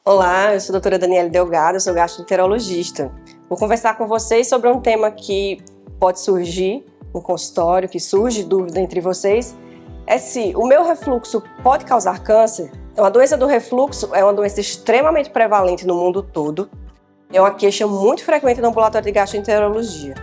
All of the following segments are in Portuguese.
Olá, eu sou a doutora Daniele Delgado, sou gastroenterologista. Vou conversar com vocês sobre um tema que pode surgir no consultório, que surge dúvida entre vocês, é se o meu refluxo pode causar câncer. Então, a doença do refluxo é uma doença extremamente prevalente no mundo todo. É uma queixa muito frequente no ambulatório de gastroenterologia.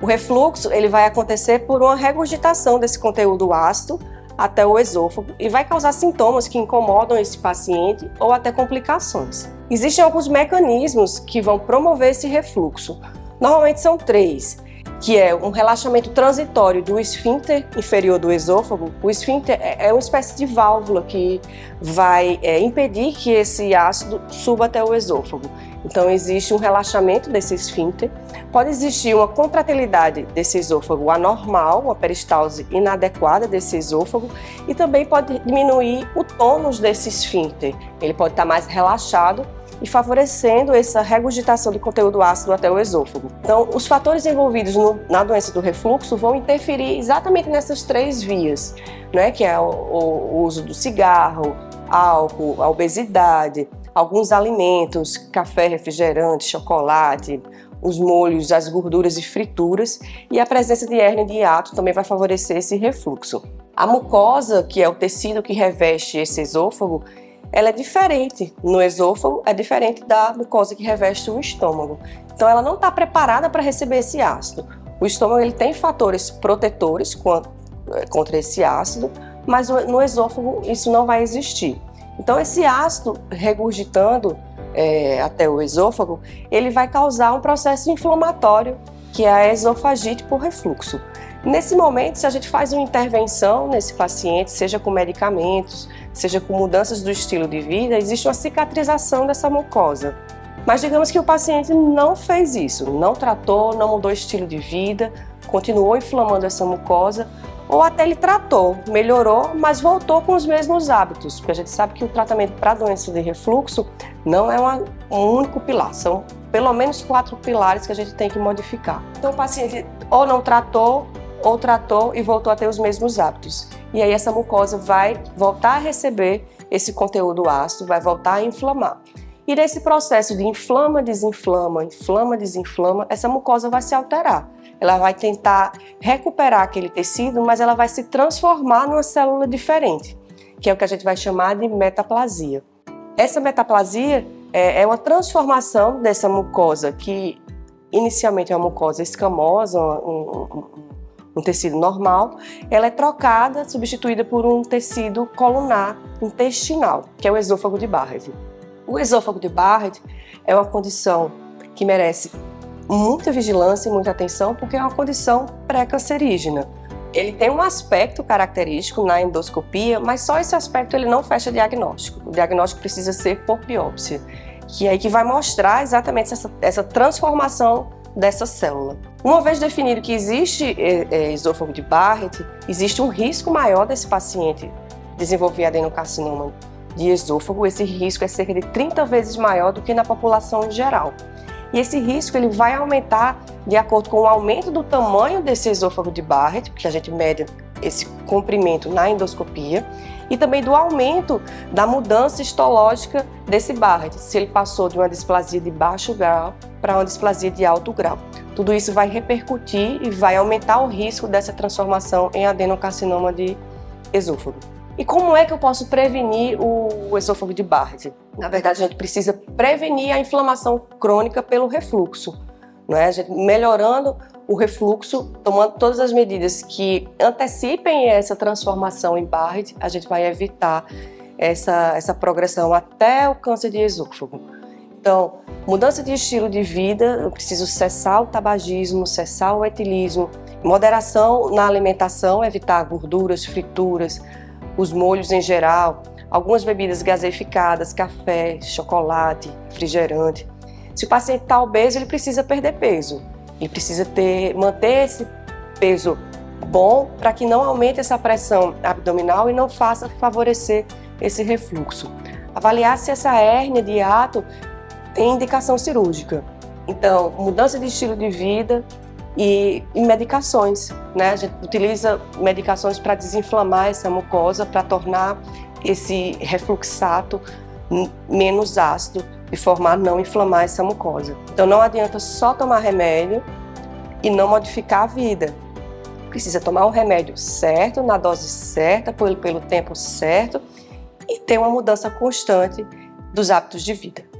O refluxo ele vai acontecer por uma regurgitação desse conteúdo ácido até o esôfago e vai causar sintomas que incomodam esse paciente ou até complicações. Existem alguns mecanismos que vão promover esse refluxo. Normalmente são 3, que é um relaxamento transitório do esfíncter inferior do esôfago. O esfíncter é uma espécie de válvula que vai impedir que esse ácido suba até o esôfago. Então existe um relaxamento desse esfíncter. Pode existir uma contratilidade desse esôfago anormal, uma peristalse inadequada desse esôfago, e também pode diminuir o tônus desse esfíncter. Ele pode estar mais relaxado e favorecendo essa regurgitação de conteúdo ácido até o esôfago. Então, os fatores envolvidos na doença do refluxo vão interferir exatamente nessas 3 vias, né? Que é o uso do cigarro, álcool, a obesidade, alguns alimentos, café, refrigerante, chocolate, os molhos, as gorduras e frituras, e a presença de hérnia de hiato também vai favorecer esse refluxo. A mucosa, que é o tecido que reveste esse esôfago, ela é diferente no esôfago, é diferente da mucosa que reveste o estômago. Então ela não está preparada para receber esse ácido. O estômago ele tem fatores protetores contra esse ácido, mas no esôfago isso não vai existir. Então esse ácido regurgitando até o esôfago, ele vai causar um processo inflamatório, que é a esofagite por refluxo. Nesse momento, se a gente faz uma intervenção nesse paciente, seja com medicamentos, seja com mudanças do estilo de vida, existe uma cicatrização dessa mucosa. Mas digamos que o paciente não fez isso, não tratou, não mudou o estilo de vida, continuou inflamando essa mucosa, ou até ele tratou, melhorou, mas voltou com os mesmos hábitos, porque a gente sabe que o tratamento para a doença de refluxo não é um único pilar, são pelo menos 4 pilares que a gente tem que modificar. Então o paciente ou não tratou, ou tratou e voltou a ter os mesmos hábitos. E aí essa mucosa vai voltar a receber esse conteúdo ácido, vai voltar a inflamar. E nesse processo de inflama, desinflama, inflama, desinflama, essa mucosa vai se alterar. Ela vai tentar recuperar aquele tecido, mas ela vai se transformar numa célula diferente, que é o que a gente vai chamar de metaplasia. Essa metaplasia é uma transformação dessa mucosa, que inicialmente é uma mucosa escamosa, um tecido normal, ela é trocada, substituída por um tecido colunar intestinal, que é o esôfago de Barrett. O esôfago de Barrett é uma condição que merece muita vigilância e muita atenção, porque é uma condição pré-cancerígena. Ele tem um aspecto característico na endoscopia, mas só esse aspecto ele não fecha diagnóstico. O diagnóstico precisa ser por biópsia, que é aí que vai mostrar exatamente essa transformação dessa célula. Uma vez definido que existe esôfago de Barrett, existe um risco maior desse paciente desenvolver adenocarcinoma de esôfago. Esse risco é cerca de 30 vezes maior do que na população em geral. E esse risco ele vai aumentar de acordo com o aumento do tamanho desse esôfago de Barrett, porque a gente mede esse comprimento na endoscopia, e também do aumento da mudança histológica desse Barrett, se ele passou de uma displasia de baixo grau para uma displasia de alto grau. Tudo isso vai repercutir e vai aumentar o risco dessa transformação em adenocarcinoma de esôfago. E como é que eu posso prevenir o esôfago de Barrett? Na verdade, a gente precisa prevenir a inflamação crônica pelo refluxo, né? A gente melhorando o refluxo, tomando todas as medidas que antecipem essa transformação em Barrett, a gente vai evitar essa progressão até o câncer de esôfago. Então, mudança de estilo de vida, eu preciso cessar o tabagismo, cessar o etilismo, moderação na alimentação, evitar gorduras, frituras, os molhos em geral, algumas bebidas gaseificadas, café, chocolate, refrigerante. Se o paciente está obeso, ele precisa perder peso. Ele precisa manter esse peso bom para que não aumente essa pressão abdominal e não faça favorecer esse refluxo. Avaliar se essa hérnia de hiato tem indicação cirúrgica. Então, mudança de estilo de vida e medicações, né? A gente utiliza medicações para desinflamar essa mucosa, para tornar esse refluxato menos ácido, de forma a não inflamar essa mucosa. Então não adianta só tomar remédio e não modificar a vida. Precisa tomar o remédio certo, na dose certa, pelo tempo certo e ter uma mudança constante dos hábitos de vida.